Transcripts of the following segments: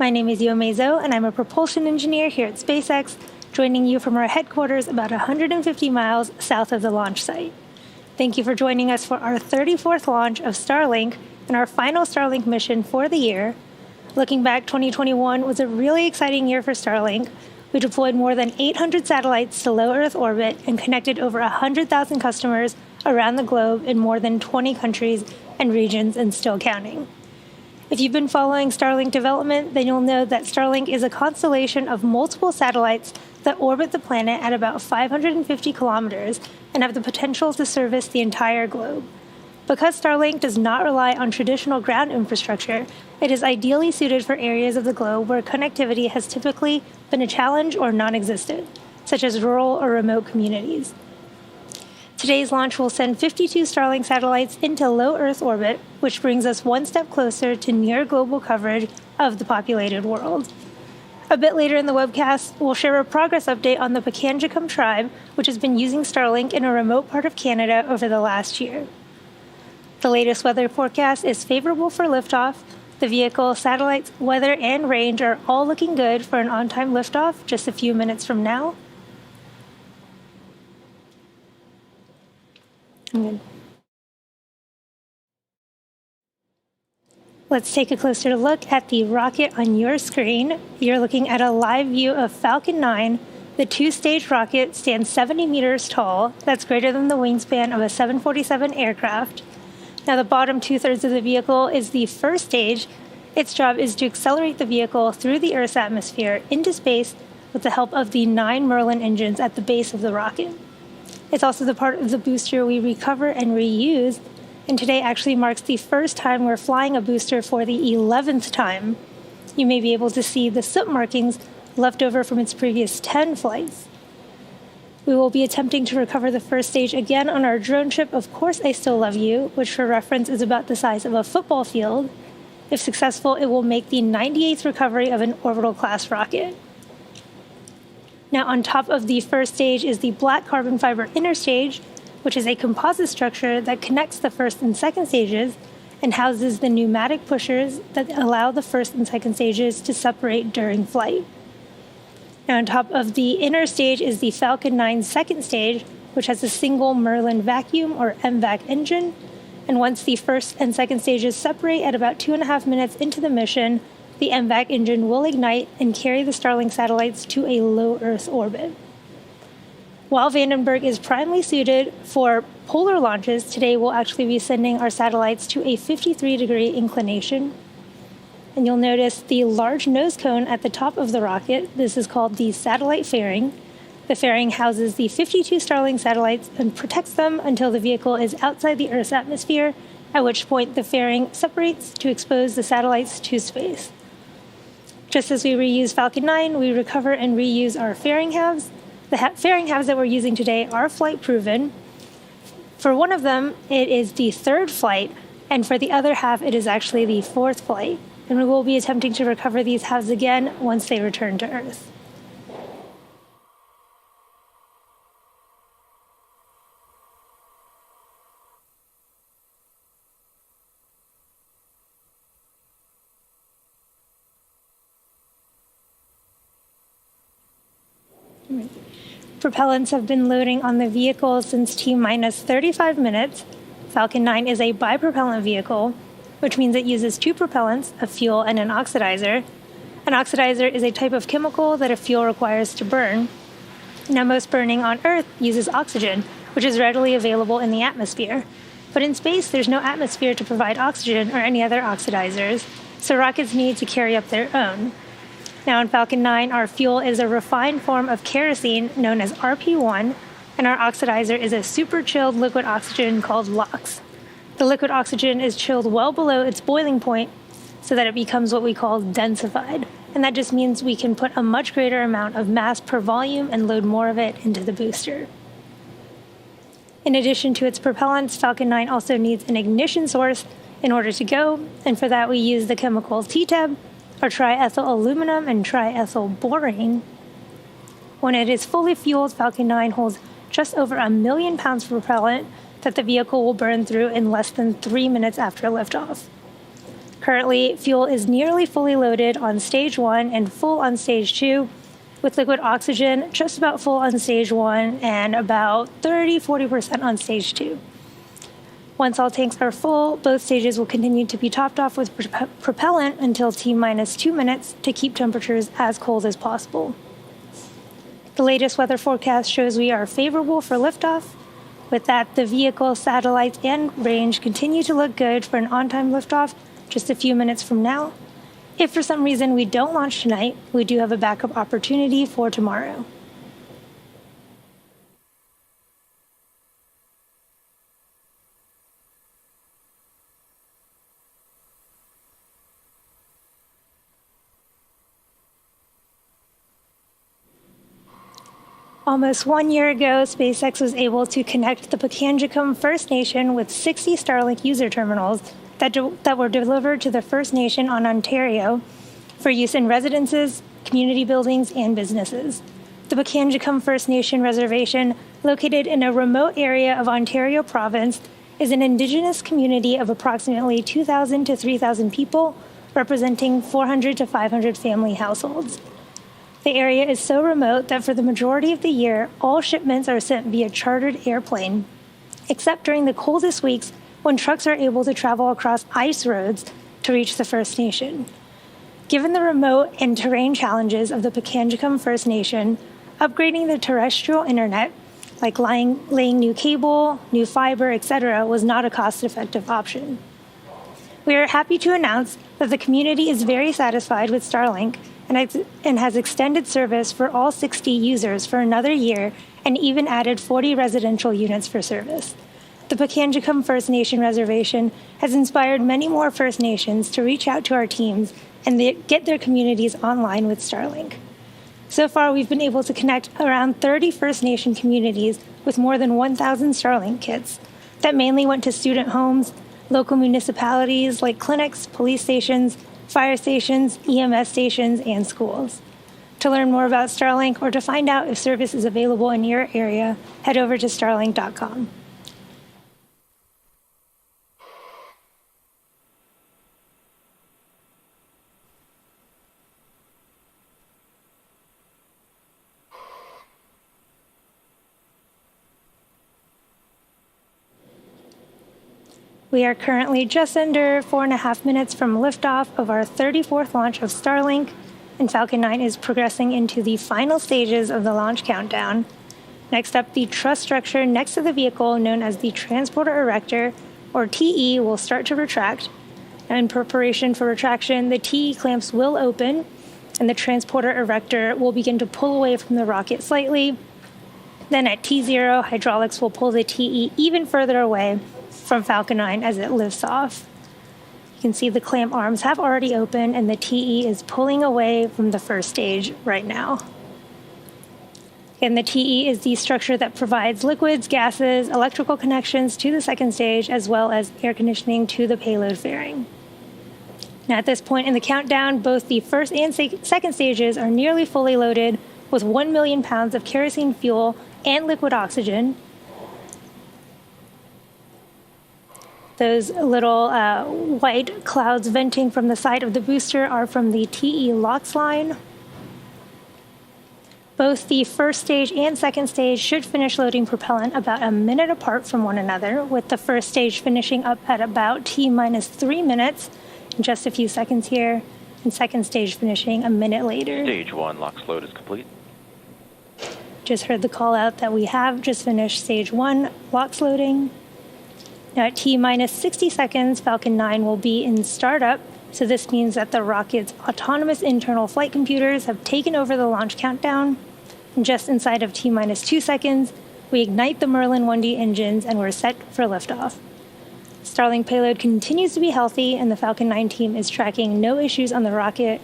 My name is Yomei Zhou, and I'm a propulsion engineer here at Spacex, joining you from our headquarters about 150 miles south of the launch site. Thank you for joining us for our 34th launch of Starlink and our final Starlink mission for the year. Looking back, 2021 was a really exciting year for Starlink. We deployed more than 800 satellites to low Earth orbit and connected over 100,000 customers around the globe in more than 20 countries and regions, and still counting. If you've been following Starlink development, then you'll know that Starlink is a constellation of multiple satellites that orbit the planet at about 550 kilometers and have the potential to service the entire globe. Because Starlink does not rely on traditional ground infrastructure, it is ideally suited for areas of the globe where connectivity has typically been a challenge or non-existent, such as rural or remote communities. Today's launch will send 52 Starlink satellites into low Earth orbit, which brings us one step closer to near global coverage of the populated world. A bit later in the webcast, we'll share a progress update on the Pakanjikum tribe, which has been using Starlink in a remote part of Canada over the last year. The latest weather forecast is favorable for liftoff. The vehicle, satellites, weather, and range are all looking good for an on-time liftoff just a few minutes from now. Let's take a closer look at the rocket on your screen. You're looking at a live view of Falcon 9. The two-stage rocket stands 70 meters tall. That's greater than the wingspan of a 747 aircraft. Now, the bottom two-thirds of the vehicle is the first stage. Its job is to accelerate the vehicle through the Earth's atmosphere into space with the help of the 9 Merlin engines at the base of the rocket. It's also the part of the booster we recover and reuse, and today actually marks the first time we're flying a booster for the 11th time. You may be able to see the soot markings left over from its previous 10 flights. We will be attempting to recover the first stage again on our drone ship, Of Course I Still Love You, which for reference is about the size of a football field. If successful, it will make the 98th recovery of an orbital-class rocket. Now, on top of the first stage is the black carbon fiber inner stage, which is a composite structure that connects the first and second stages and houses the pneumatic pushers that allow the first and second stages to separate during flight. Now, on top of the inner stage is the Falcon 9 second stage, which has a single Merlin vacuum or MVAC engine. And once the first and second stages separate at about 2.5 minutes into the mission, the MVAC engine will ignite and carry the Starlink satellites to a low Earth orbit. While Vandenberg is primarily suited for polar launches, today we'll actually be sending our satellites to a 53-degree inclination. And you'll notice the large nose cone at the top of the rocket. This is called the satellite fairing. The fairing houses the 52 Starlink satellites and protects them until the vehicle is outside the Earth's atmosphere, at which point the fairing separates to expose the satellites to space. Just as we reuse Falcon 9, we recover and reuse our fairing halves. The fairing halves that we're using today are flight proven. For one of them, it is the third flight, and for the other half, it is actually the fourth flight. And we will be attempting to recover these halves again once they return to Earth. Propellants have been loading on the vehicle since T-minus 35 minutes. Falcon 9 is a bipropellant vehicle, which means it uses two propellants, a fuel and an oxidizer. An oxidizer is a type of chemical that a fuel requires to burn. Now, most burning on Earth uses oxygen, which is readily available in the atmosphere. But in space, there's no atmosphere to provide oxygen or any other oxidizers, so rockets need to carry up their own. Now, in Falcon 9, our fuel is a refined form of kerosene known as RP1, and our oxidizer is a super-chilled liquid oxygen called LOX. The liquid oxygen is chilled well below its boiling point so that it becomes what we call densified, and that just means we can put a much greater amount of mass per volume and load more of it into the booster. In addition to its propellants, Falcon 9 also needs an ignition source in order to go, and for that we use the chemicals TTEB, or triethyl aluminum and triethyl borane. When it is fully fueled, Falcon 9 holds just over 1 million pounds of propellant that the vehicle will burn through in less than 3 minutes after liftoff. Currently, fuel is nearly fully loaded on stage 1 and full on stage 2, with liquid oxygen just about full on stage 1 and about 30–40% on stage 2. Once all tanks are full, both stages will continue to be topped off with propellant until T-minus 2 minutes to keep temperatures as cold as possible. The latest weather forecast shows we are favorable for liftoff. With that, the vehicle, satellites, and range continue to look good for an on-time liftoff just a few minutes from now. If for some reason we don't launch tonight, we do have a backup opportunity for tomorrow. Almost 1 year ago, SpaceX was able to connect the Pikangikum First Nation with 60 Starlink user terminals that were delivered to the First Nation on Ontario for use in residences, community buildings, and businesses. The Pikangikum First Nation Reservation, located in a remote area of Ontario Province, is an Indigenous community of approximately 2,000 to 3,000 people, representing 400 to 500 family households. The area is so remote that for the majority of the year, all shipments are sent via chartered airplane, except during the coldest weeks when trucks are able to travel across ice roads to reach the First Nation. Given the remote and terrain challenges of the Pikangikum First Nation, upgrading the terrestrial internet, like laying new cable, new fiber, etc., was not a cost-effective option. We are happy to announce that the community is very satisfied with Starlink and has extended service for all 60 users for another year and even added 40 residential units for service. The Pikangikum First Nation Reservation has inspired many more First Nations to reach out to our teams and get their communities online with Starlink. So far, we've been able to connect around 30 First Nation communities with more than 1,000 Starlink kits that mainly went to student homes, local municipalities like clinics, police stations, fire stations, EMS stations, and schools. To learn more about Starlink or to find out if service is available in your area, head over to starlink.com. We are currently just under 4.5 minutes from liftoff of our 34th launch of Starlink, and Falcon 9 is progressing into the final stages of the launch countdown. Next up, the truss structure next to the vehicle, known as the transporter erector, or TE, will start to retract. In preparation for retraction, the TE clamps will open, and the transporter erector will begin to pull away from the rocket slightly. Then at T0, hydraulics will pull the TE even further away from Falcon 9 as it lifts off. You can see the clamp arms have already opened and the TE is pulling away from the first stage right now. And the TE is the structure that provides liquids, gases, electrical connections to the second stage, as well as air conditioning to the payload fairing. Now at this point in the countdown, both the first and second stages are nearly fully loaded with 1 million pounds of kerosene fuel and liquid oxygen. Those little white clouds venting from the side of the booster are from the TE LOX line. Both the first stage and second stage should finish loading propellant about a minute apart from one another, with the first stage finishing up at about T-minus 3 minutes, in just a few seconds here, and second stage finishing a minute later. Stage 1 LOX load is complete. Just heard the call out that we have just finished stage 1 LOX loading. Now at T-minus 60 seconds, Falcon 9 will be in startup, so this means that the rocket's autonomous internal flight computers have taken over the launch countdown. And just inside of T-minus 2 seconds, we ignite the Merlin 1D engines and we're set for liftoff. Starlink payload continues to be healthy and the Falcon 9 team is tracking no issues on the rocket.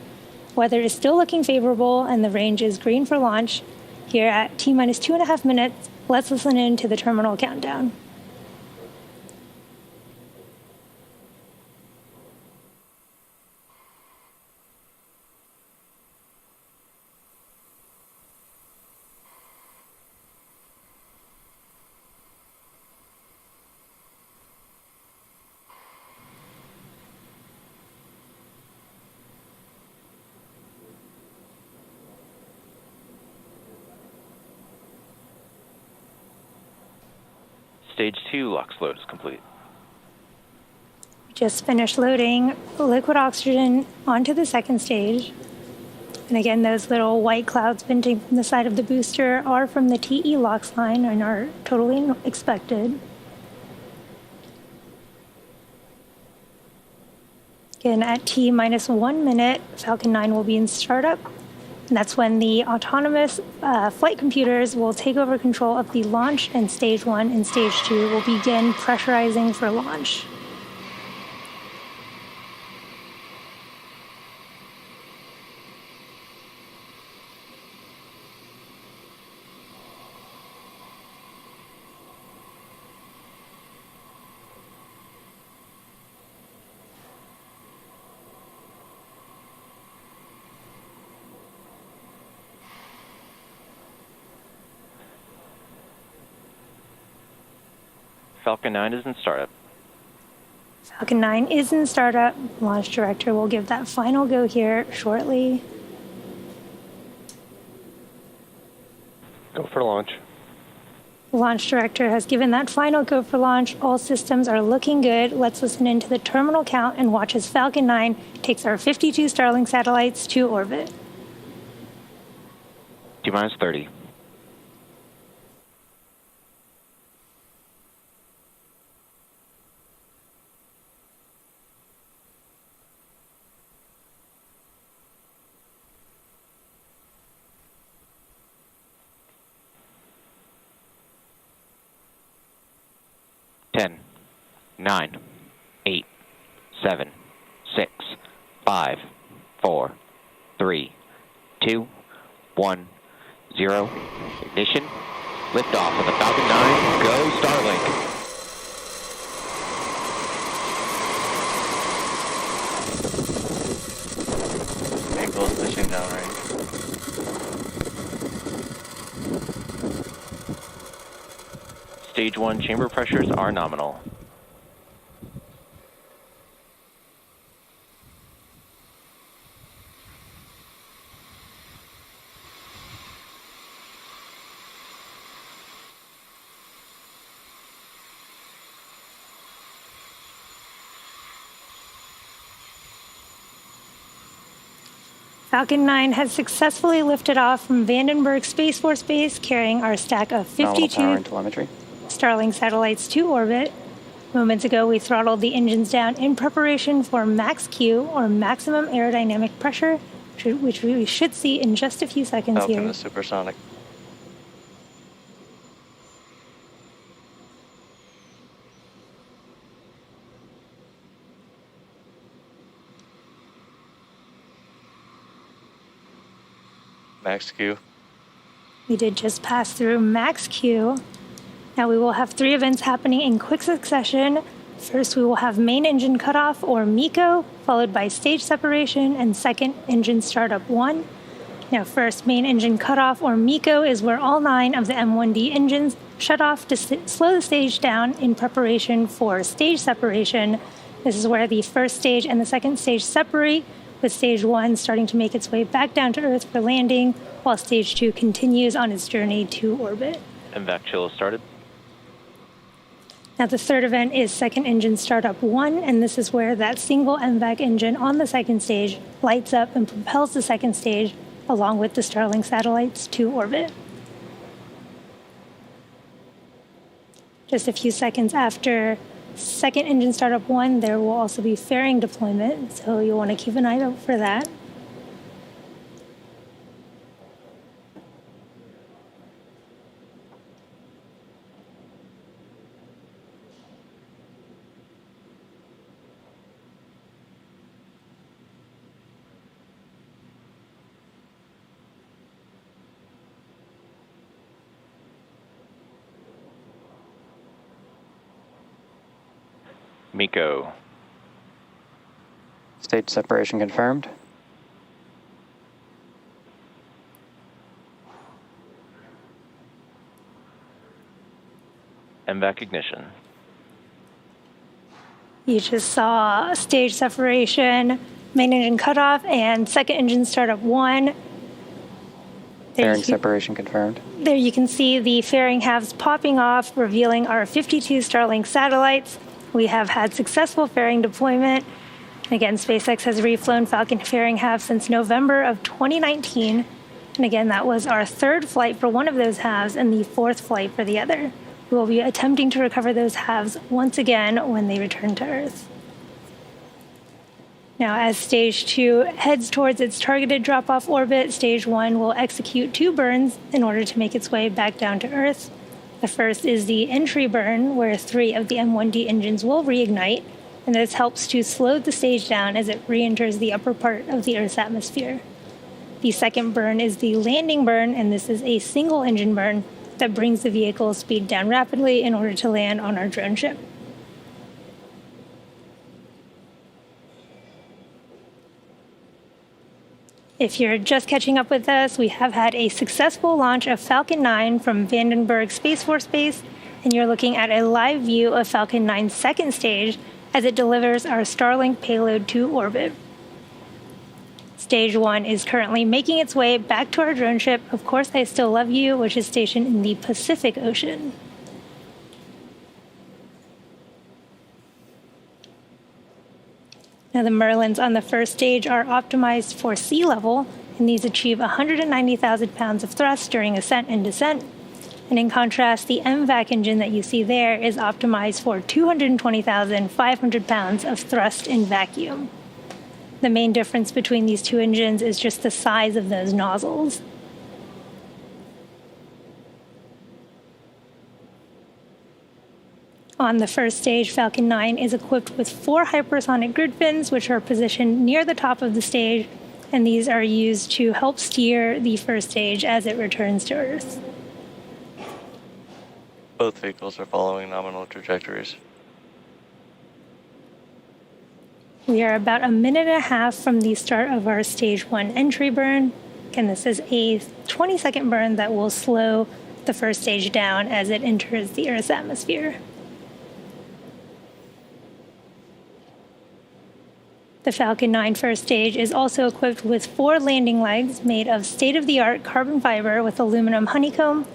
Weather is still looking favorable and the range is green for launch. Here at T-minus 2.5 minutes, let's listen in to the terminal countdown. Stage 2 LOX load is complete. Just finished loading liquid oxygen onto the second stage. And again, those little white clouds venting from the side of the booster are from the TE LOX line and are totally expected. Again, at T minus 1 minute, Falcon 9 will be in startup. And that's when the autonomous flight computers will take over control of the launch, and Stage 1 and Stage 2 will begin pressurizing for launch. Falcon 9 is in startup. Falcon 9 is in startup. Launch director will give that final go here shortly. Go for launch. The launch director has given that final go for launch. All systems are looking good. Let's listen into the terminal count and watch as Falcon 9 takes our 52 Starlink satellites to orbit. T minus 30. 10, 9, 8, 7, 6, 5, 4, 3, 2, 1, 0. Ignition. Liftoff of the Falcon 9. Go Starlink. Vehicle's pushing downrange. Stage 1 chamber pressures are nominal. Falcon 9 has successfully lifted off from Vandenberg Space Force Base, carrying our stack of 52 power and telemetry. Starlink satellites to orbit. Moments ago, we throttled the engines down in preparation for max Q, or maximum aerodynamic pressure, which we should see in just a few seconds Falcon here. is supersonic. Max Q. We did just pass through max Q. Now we will have 3 events happening in quick succession. First, we will have main engine cutoff, or MECO, followed by stage separation, and second, engine startup 1. Now first, main engine cutoff, or MECO, is where all 9 of the M1D engines shut off to slow the stage down in preparation for stage separation. This is where the first stage and the second stage separate, with stage 1 starting to make its way back down to Earth for landing, while stage 2 continues on its journey to orbit. MVAC chill has started. Now the third event is second engine startup 1, and this is where that single MVAC engine on the second stage lights up and propels the second stage along with the Starlink satellites to orbit. Just a few seconds after second engine startup 1, there will also be fairing deployment, so you'll want to keep an eye out for that. MECO. Stage separation confirmed. MVAC ignition. You just saw stage separation, main engine cutoff, and second engine startup 1. Fairing separation confirmed. There you can see the fairing halves popping off, revealing our 52 Starlink satellites. We have had successful fairing deployment. Again, SpaceX has reflown Falcon fairing halves since November of 2019. And again, that was our third flight for one of those halves and the fourth flight for the other. We will be attempting to recover those halves once again when they return to Earth. Now, as Stage 2 heads towards its targeted drop-off orbit, Stage 1 will execute 2 burns in order to make its way back down to Earth. The first is the entry burn, where 3 of the M1D engines will reignite, and this helps to slow the stage down as it re-enters the upper part of the Earth's atmosphere. The second burn is the landing burn, and this is a single engine burn that brings the vehicle's speed down rapidly in order to land on our drone ship. If you're just catching up with us, we have had a successful launch of Falcon 9 from Vandenberg Space Force Base, and you're looking at a live view of Falcon 9's second stage as it delivers our Starlink payload to orbit. Stage 1 is currently making its way back to our drone ship, Of Course I Still Love You, which is stationed in the Pacific Ocean. Now, the Merlins on the first stage are optimized for sea level, and these achieve 190,000 pounds of thrust during ascent and descent. And in contrast, the MVAC engine that you see there is optimized for 220,500 pounds of thrust in vacuum. The main difference between these two engines is just the size of those nozzles. On the first stage, Falcon 9 is equipped with 4 hypersonic grid fins, which are positioned near the top of the stage, and these are used to help steer the first stage as it returns to Earth. Both vehicles are following nominal trajectories. We are about a minute and a half from the start of our Stage 1 entry burn. Again, this is a 20-second burn that will slow the first stage down as it enters the Earth's atmosphere. The Falcon 9 first stage is also equipped with 4 landing legs made of state-of-the-art carbon fiber with aluminum honeycomb.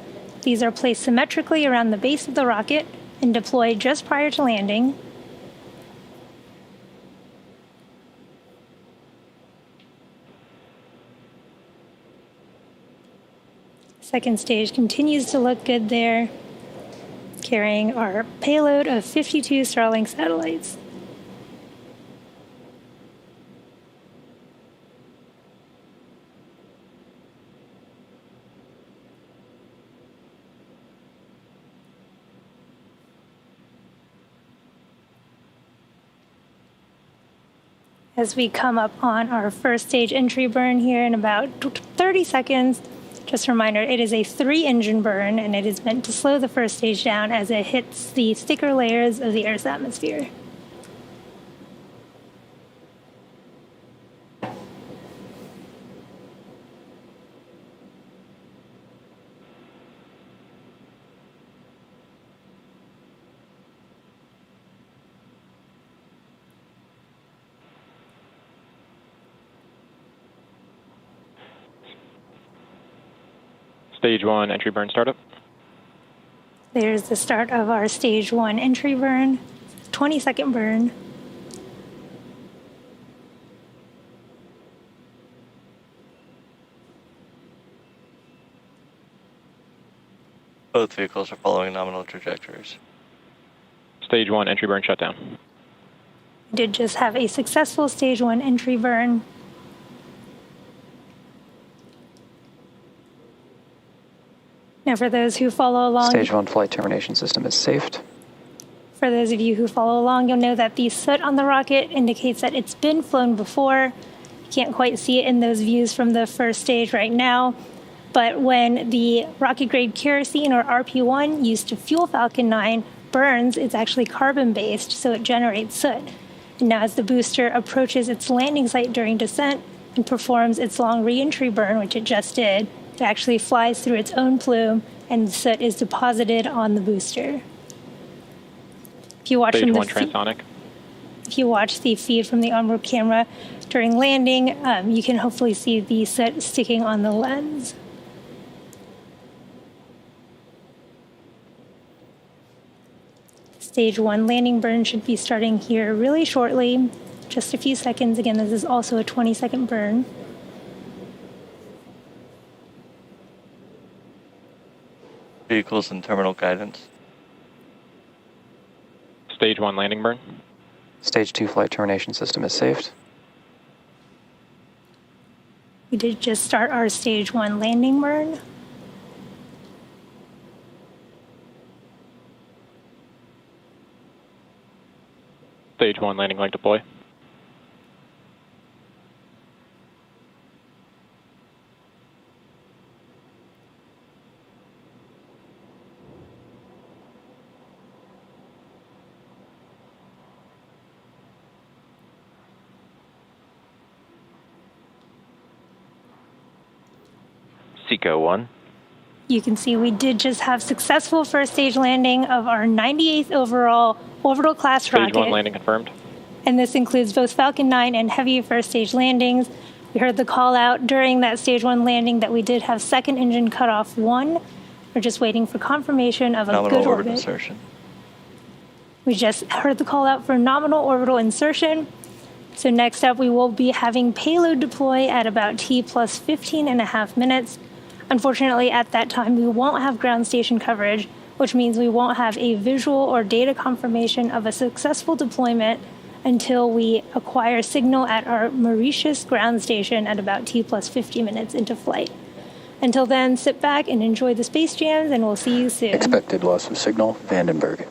These are placed symmetrically around the base of the rocket and deployed just prior to landing. Second stage continues to look good there, carrying our payload of 52 Starlink satellites. As we come up on our first stage entry burn here in about 30 seconds, just a reminder, it is a 3-engine burn, and it is meant to slow the first stage down as it hits the thicker layers of the Earth's atmosphere. Stage 1 entry burn startup. There's the start of our Stage 1 entry burn, 20-second burn. Both vehicles are following nominal trajectories. Stage 1 entry burn shutdown. We did just have a successful Stage 1 entry burn. Now, for those who follow along, Stage 1 flight termination system is safed. For those of you who follow along, you'll know that the soot on the rocket indicates that it's been flown before. You can't quite see it in those views from the first stage right now, but when the rocket-grade kerosene, or RP1, used to fuel Falcon 9 burns, it's actually carbon-based, so it generates soot. And now as the booster approaches its landing site during descent and performs its long re-entry burn, which it just did, it actually flies through its own plume, and the soot is deposited on the booster. If you watch Stage from 1 transonic. If you watch the feed from the onboard camera during landing, you can hopefully see the soot sticking on the lens. Stage 1 landing burn should be starting here really shortly, just a few seconds. Again, this is also a 20-second burn. Vehicles and terminal guidance. Stage 1 landing burn. Stage 2 flight termination system is saved. We did just start our Stage 1 landing burn. Stage 1 landing leg deploy. Seco 1. You can see we did just have successful first stage landing of our 98th overall orbital class Stage rocket. 1 landing confirmed. And this includes both Falcon 9 and Heavy first stage landings. We heard the call out during that Stage 1 landing that we did have second engine cutoff 1. We're just waiting for confirmation of a Nominal good orbit orbit. insertion. We just heard the call out for nominal orbital insertion. So next up, we will be having payload deploy at about T plus 15 and a half minutes. Unfortunately, at that time, we won't have ground station coverage, which means we won't have a visual or data confirmation of a successful deployment until we acquire signal at our Mauritius ground station at about T plus 50 minutes into flight. Until then, sit back and enjoy the space jams, and we'll see you soon. Expected loss of signal, Vandenberg.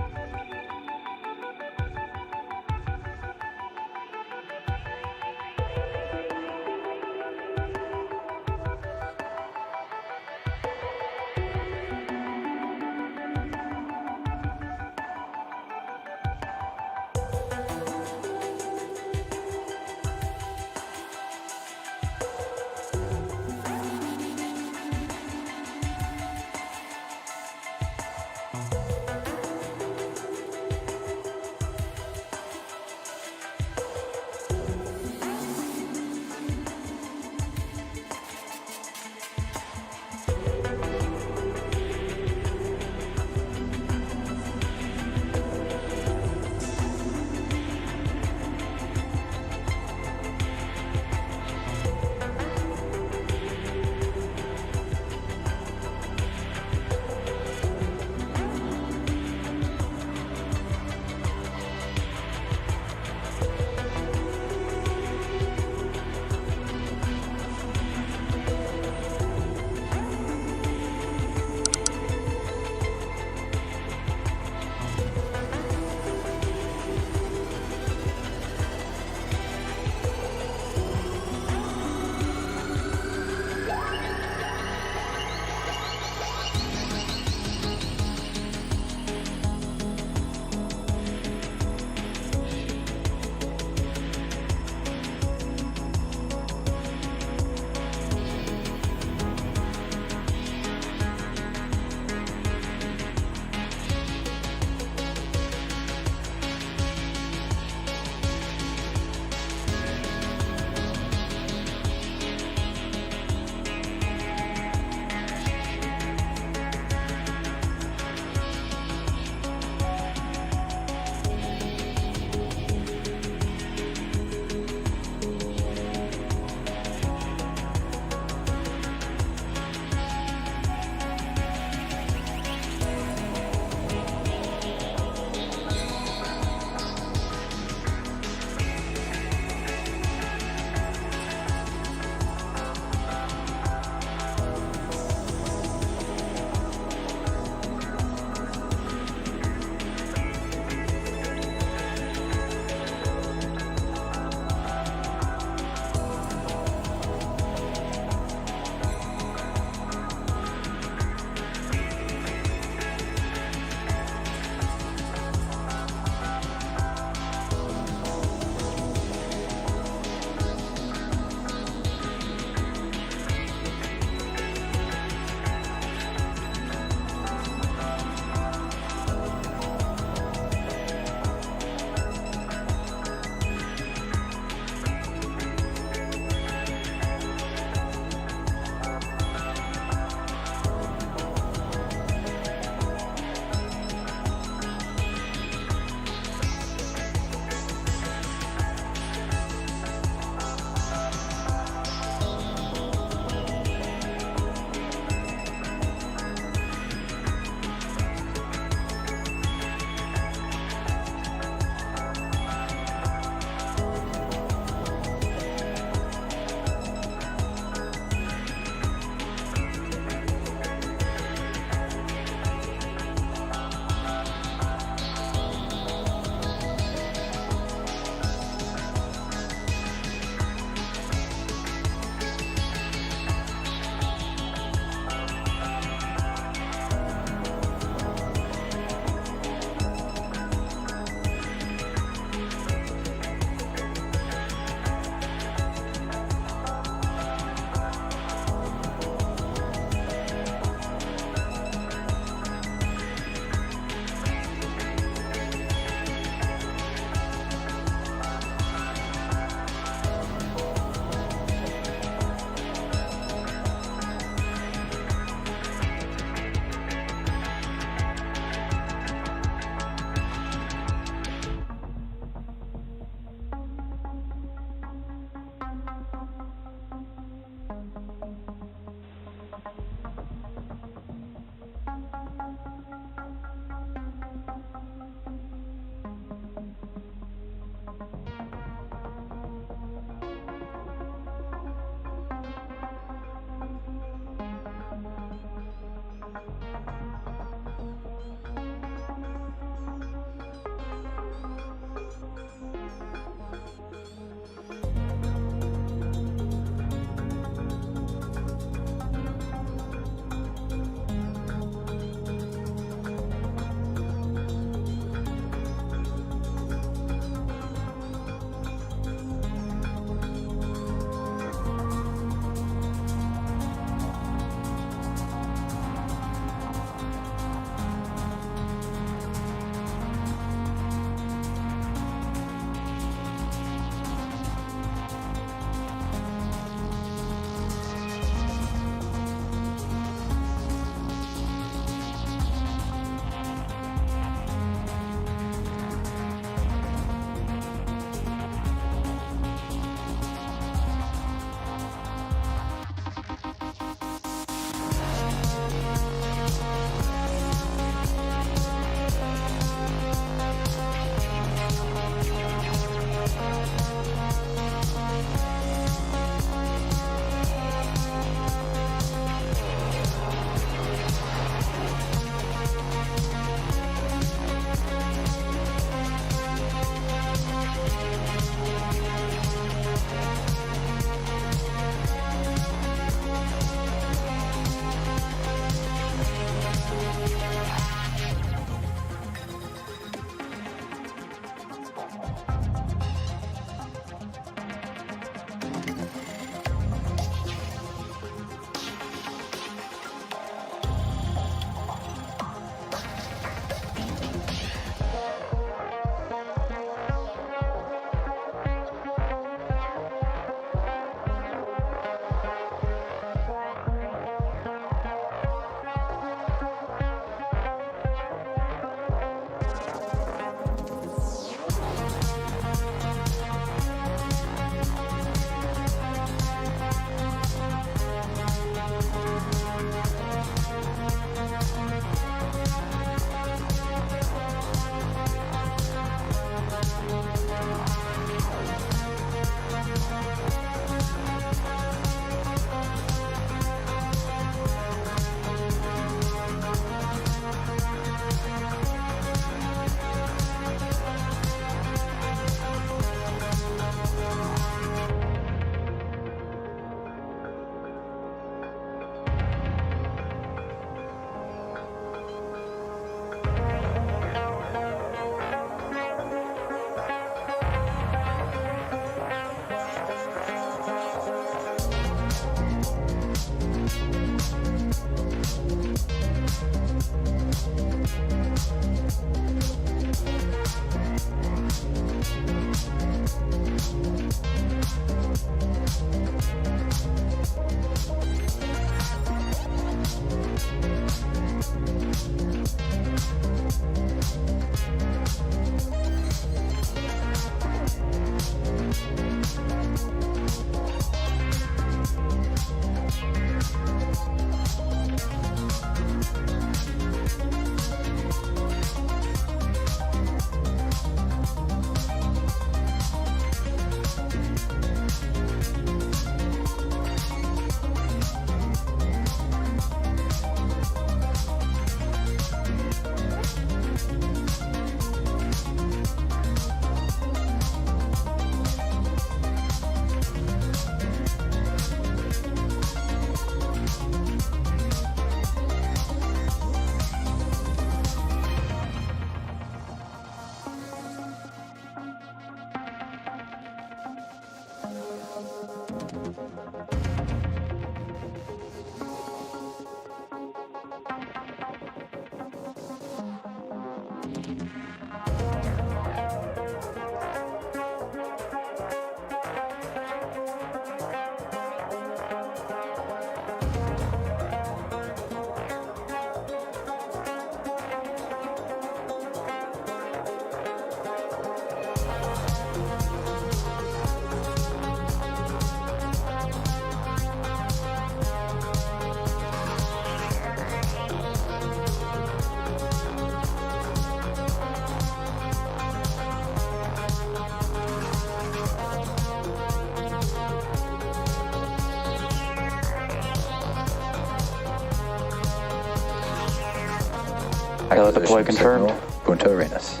Pilot deploy confirmed. Punta Arenas.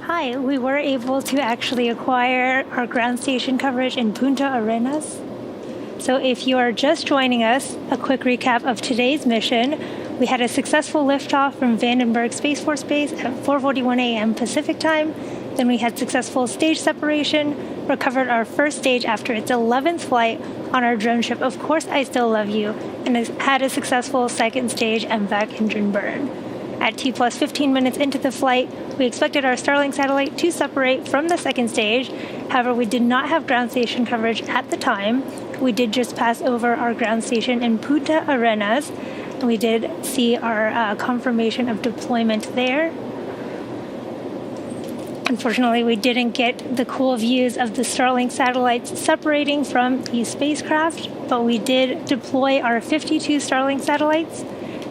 Hi, we were able to actually acquire our ground station coverage in Punta Arenas. So if you are just joining us, a quick recap of today's mission. We had a successful liftoff from Vandenberg Space Force Base at 4:41 a.m. Pacific time. Then we had successful stage separation, recovered our first stage after its 11th flight on our drone ship, Of Course I Still Love You, and had a successful second stage MVAC engine burn. At T plus 15 minutes into the flight, we expected our Starlink satellite to separate from the second stage. However, we did not have ground station coverage at the time. We did just pass over our ground station in Punta Arenas. We did see our confirmation of deployment there. Unfortunately, we didn't get the cool views of the Starlink satellites separating from the spacecraft, but we did deploy our 52 Starlink satellites.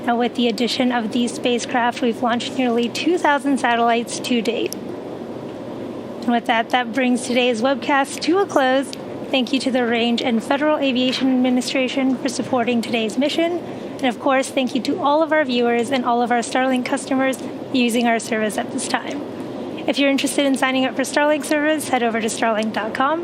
Now, with the addition of these spacecraft, we've launched nearly 2,000 satellites to date. And with that, that brings today's webcast to a close. Thank you to the Range and Federal Aviation Administration for supporting today's mission. And of course, thank you to all of our viewers and all of our Starlink customers using our service at this time. If you're interested in signing up for Starlink service, head over to starlink.com.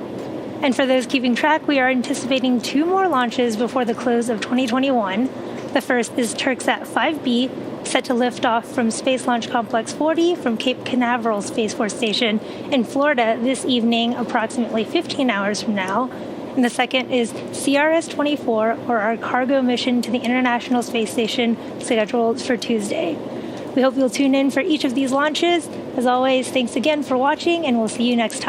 And for those keeping track, we are anticipating 2 more launches before the close of 2021. The first is Turksat 5B, set to lift off from Space Launch Complex 40 from Cape Canaveral Space Force Station in Florida this evening, approximately 15 hours from now. And the second is CRS-24, or our cargo mission to the International Space Station, scheduled for Tuesday. We hope you'll tune in for each of these launches. As always, thanks again for watching, and we'll see you next time.